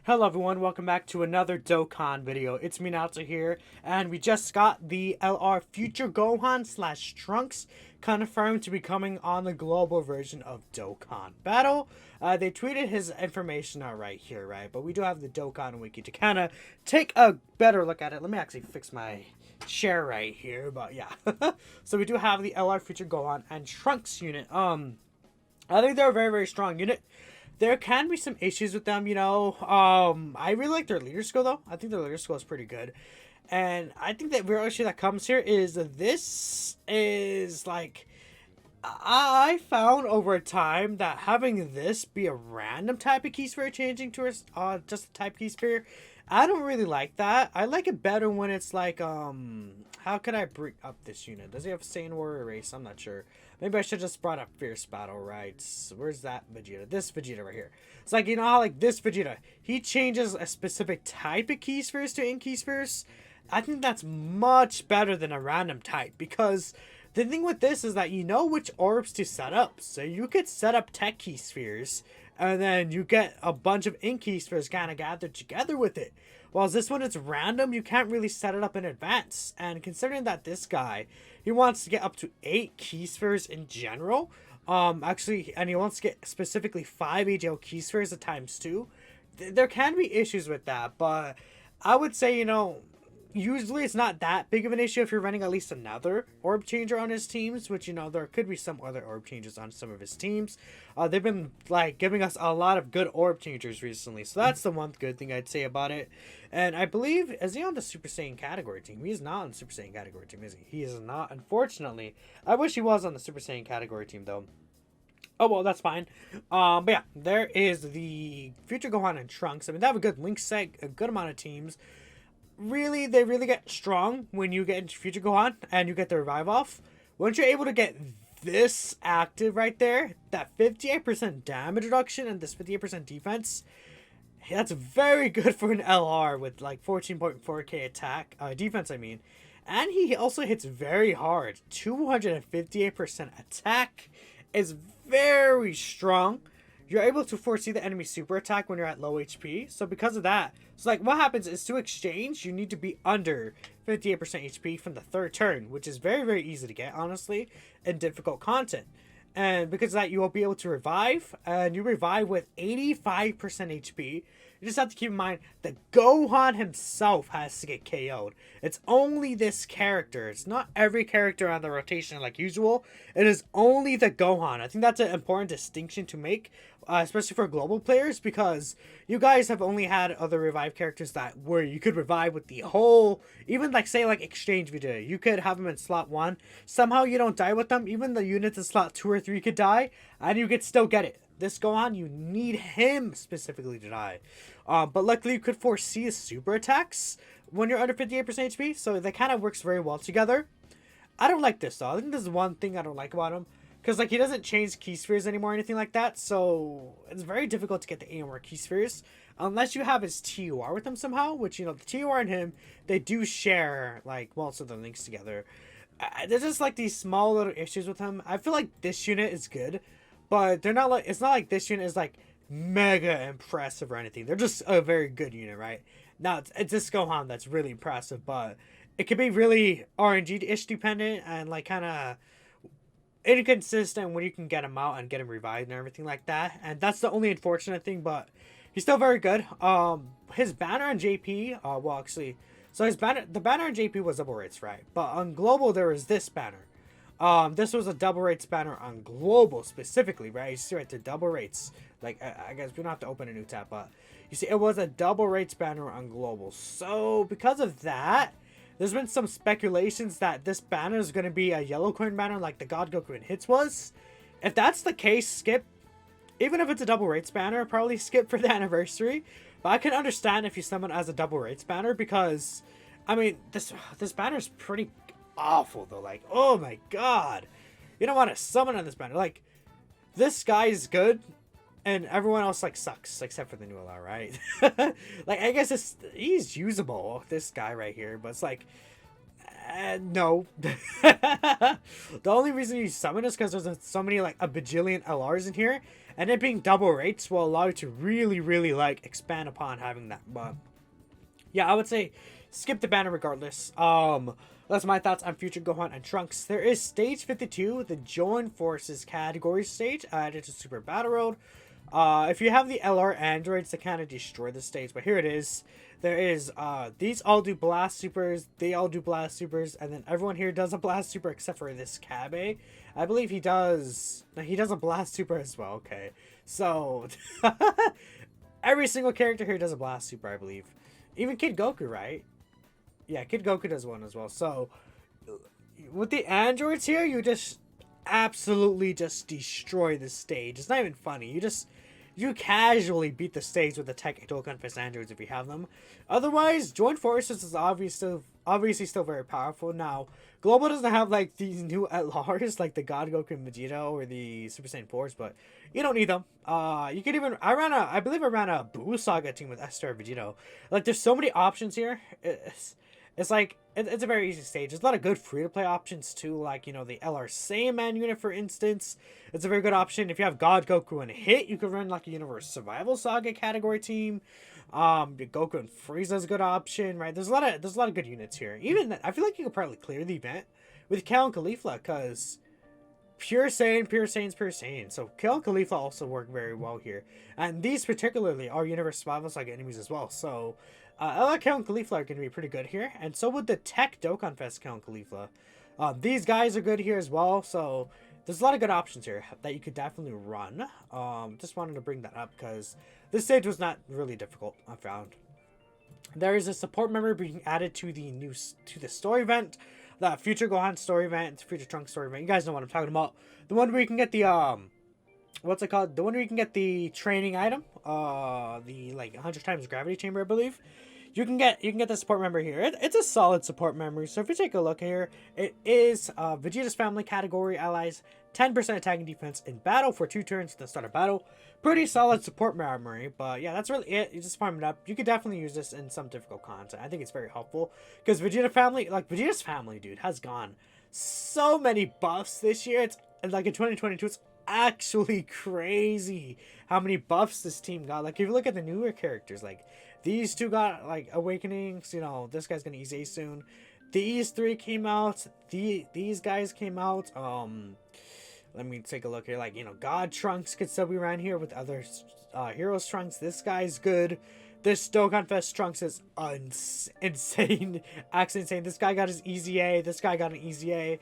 Hello everyone, welcome back to another Dokkan video. It's me Naruto here, and we just got the LR Future Gohan slash Trunks confirmed to be coming on the global version of Dokkan Battle. They tweeted his information out right here, right? But we do have the Dokkan Wiki to kind of take a better look at it. Let me actually fix my share right here, but yeah. So we do have the LR Future Gohan and Trunks unit. I think they're a very, very strong unit. There can be some issues with them, you know. I really like their leader skill though. I think their leader skill is pretty good. And I think that real issue that comes here is this is like I found over time that having this be a random type of key sphere changing to just a type key sphere, I don't really like that. I like it better when it's like how can I bring up this unit? Does he have Saiyan Warrior Race? I'm not sure. Maybe I should just brought up Fierce Battle, right? Where's that Vegeta? This Vegeta right here. It's like, you know how like this Vegeta, he changes a specific type of key spheres to in key spheres. I think that's much better than a random type, because the thing with this is that you know which orbs to set up. So you could set up tech key spheres, and then you get a bunch of ink key spheres kind of gathered together with it. While this one is random, you can't really set it up in advance. And considering that this guy, he wants to get up to 8 key spheres in general, actually, and he wants to get specifically 5 AGL key spheres at times 2, there can be issues with that. But I would say, you know, usually it's not that big of an issue if you're running at least another orb changer on his teams, which, you know, there could be some other orb changes on some of his teams. They've been like giving us a lot of good orb changers recently, so that's the one good thing I'd say about it. And I believe, is he on the Super Saiyan category team? He's not on the Super Saiyan category team, is he? He is not, unfortunately. I wish he was on the Super Saiyan category team though. Oh well, that's fine. But yeah, there is the Future Gohan and Trunks. I mean, they have a good link set, a good amount of teams. Really, they really get strong when you get into Future Gohan and you get the revive off. Once you're able to get this active right there, that 58% damage reduction and this 58% defense, that's very good for an LR with like 14.4k attack, defense I mean. And he also hits very hard. 258% attack is very strong. You're able to foresee the enemy super attack when you're at low HP. So because of that, so like what happens is to exchange, you need to be under 58% HP from the third turn, which is very, very easy to get, honestly, in difficult content. And because of that, you will be able to revive, and you revive with 85% HP. You just have to keep in mind that Gohan himself has to get KO'd. It's only this character. It's not every character on the rotation like usual. It is only the Gohan. I think that's an important distinction to make, especially for global players, because you guys have only had other revive characters that where you could revive with the whole, even like say like exchange video. You could have them in slot 1. Somehow you don't die with them. Even the units in slot 2 or 3 could die, and you could still get it. This Gohan, you need him specifically to die. But luckily you could foresee his super attacks when you're under 58% HP, so that kind of works very well together. I don't like this though. I think this is one thing I don't like about him. Because like he doesn't change key spheres anymore or anything like that, so it's very difficult to get the AMR key spheres. Unless you have his TUR with him somehow, which, you know, the TUR and him, they do share like most of the links together. There's just like these small little issues with him. I feel like this unit is good, but they're not like, it's not like this unit is like mega impressive or anything. They're just a very good unit, right? Now it's this Gohan that's really impressive, but it could be really RNG-ish dependent and like kind of inconsistent when you can get him out and get him revived and everything like that. And that's the only unfortunate thing, but he's still very good. His banner on JP, well actually, so his banner, the banner on JP was double rates, right? But on global there was this banner. This was a double rates banner on global specifically, right? You see right there, double rates. Like, I guess we don't have to open a new tab, but you see it was a double rates banner on global. So because of that, there's been some speculations that this banner is going to be a yellow coin banner like the God Goku in Hits was. If that's the case, skip. Even if it's a double rates banner, probably skip for the anniversary. But I can understand if you summon as a double rates banner, because, I mean, this banner is pretty awful though. Like, oh my god, you don't want to summon on this banner. Like, this guy is good and everyone else like sucks except for the new LR, right? Like, I guess he's usable, this guy right here, but it's like No. The only reason you summon is because there's so many, like, a bajillion LRs in here, and it being double rates will allow you to really, really, like, expand upon having that. But yeah, I would say skip the banner regardless. That's my thoughts on Future Gohan and Trunks. There is stage 52, the Join Forces category stage, added to Super Battle Road. If you have the LR androids, they kind of destroy the stage, but here it is. There is, these all do blast supers, they all do blast supers, and then everyone here does a blast super except for this Kabe. I believe he does, no, he does a blast super as well, okay. So, every single character here does a blast super, I believe. Even Kid Goku, right? Yeah, Kid Goku does one as well. So, with the androids here, you just absolutely just destroy the stage. It's not even funny. You casually beat the stage with the Tech Dokkan Fist androids if you have them. Otherwise, Joint Forces is obviously still very powerful. Now, Global doesn't have like these new LRs like the God Goku and Vegeta or the Super Saiyan 4s, but you don't need them. You could even I believe I ran a Buu Saga team with Esther and Vegeta. Like, there's so many options here. It's like, it's a very easy stage. There's a lot of good free-to-play options, too. Like, you know, the LR Saiyaman unit, for instance. It's a very good option. If you have God Goku and Hit, you could run, like, a Universe Survival Saga category team. Goku and Frieza is a good option, right? There's a lot of good units here. Even, I feel like you could probably clear the event with Cal and Caulifla, because Pure Saiyan, Pure Saiyan's Pure Saiyan. So, Cal and Caulifla also work very well here. And these particularly are Universe Survival Saga enemies as well, so LR Cal and Caulifla are going to be pretty good here, and so would the Tech Dokkan Fest Cal and Caulifla. These guys are good here as well, so there's a lot of good options here that you could definitely run. Just wanted to bring that up because this stage was not really difficult, I found. There is a support member being added to the story event, the Future Gohan story event, Future Trunks story event. You guys know what I'm talking about. The one where you can get the what's it called? The one where you can get the training item, the like 100 times gravity chamber, I believe. You can get the support member here. It's a solid support member. So if you take a look here, it is Vegeta's family category allies 10% attacking defense in battle for 2 turns at the start of battle. Pretty solid support memory, but yeah, that's really it. You just farm it up. You could definitely use this in some difficult content. I think it's very helpful because Vegeta's family, dude, has gone so many buffs this year. It's like in 2022, it's actually crazy how many buffs this team got. Like, if you look at the newer characters, like these two got like awakenings, you know, this guy's gonna EZA soon. These 3 came out, these guys came out. Let me take a look here. Like, you know, God Trunks could still be around here with other Heroes Trunks. This guy's good. This Dokkan Fest Trunks is insane. Actually insane. This guy got his EZA. This guy got an EZA.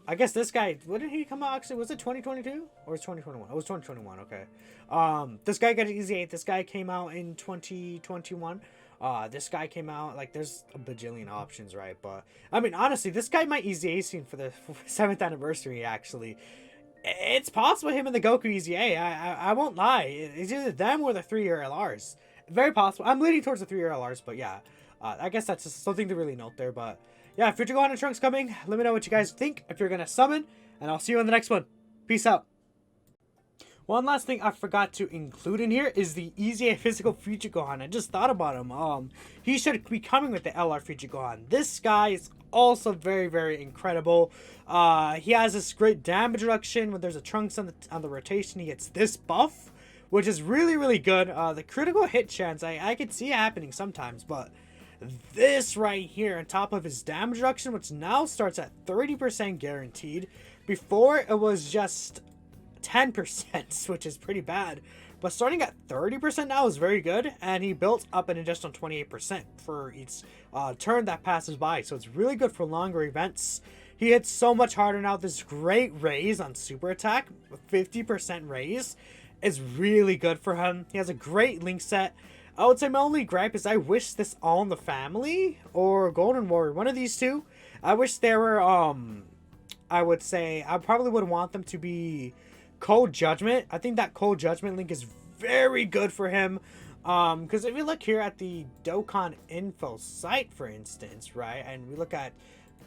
I guess this guy, when did he come out actually? Was it 2022 or was it 2021? It was 2021, okay. This guy got an EZA. This guy came out in 2021. This guy came out, like, there's a bajillion options, right? But, I mean, honestly, this guy might EZA soon for the 7th anniversary, actually. It's possible him and the Goku EZA. I won't lie. It's either them or the 3-year LRs. Very possible. I'm leaning towards the 3-year LRs, but yeah. I guess that's just something to really note there, but yeah, Future Gohan and Trunks coming. Let me know what you guys think if you're going to summon, and I'll see you in the next one. Peace out. One last thing I forgot to include in here is the EZA physical Future Gohan. I just thought about him. He should be coming with the LR Future Gohan. This guy is also very, very incredible. He has this great damage reduction. When there's a Trunks on the rotation, he gets this buff, which is really, really good. The critical hit chance, I could see it happening sometimes, but this right here on top of his damage reduction, which now starts at 30% guaranteed. Before, it was just 10%, which is pretty bad. But starting at 30% now is very good, and he built up an additional 28% for each turn that passes by. So it's really good for longer events. He hits so much harder now. This great raise on super attack, 50% raise, is really good for him. He has a great link set. I would say my only gripe is I wish this All in the Family or Golden Warrior, one of these two, I wish there were, I would say, I probably would want them to be Cold Judgment. I think that Cold Judgment link is very good for him. Because if you look here at the Dokkan info site, for instance, right, and we look at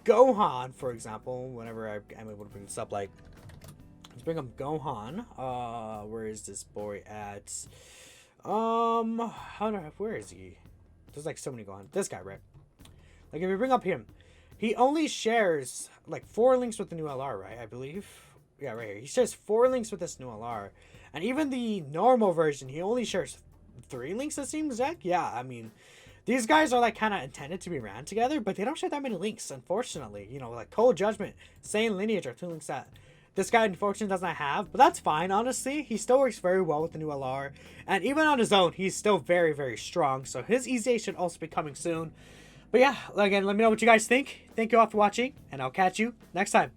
Gohan, for example, whenever I'm able to bring this up, like, let's bring up Gohan. Where is this boy at? Where is he? There's like so many Gohan. This guy, right? Like, if we bring up him, he only shares, like, 4 links with the new LR, right? I believe. Yeah, right here. He shares 4 links with this new LR. And even the normal version, he only shares 3 links, it seems, Zach. Yeah, I mean, these guys are, like, kind of intended to be ran together, but they don't share that many links, unfortunately. You know, like, Cold Judgment, Saiyan Lineage are 2 links that this guy, unfortunately, does not have. But that's fine, honestly. He still works very well with the new LR. And even on his own, he's still very, very strong. So his EZA should also be coming soon. But yeah, again, let me know what you guys think. Thank you all for watching, and I'll catch you next time.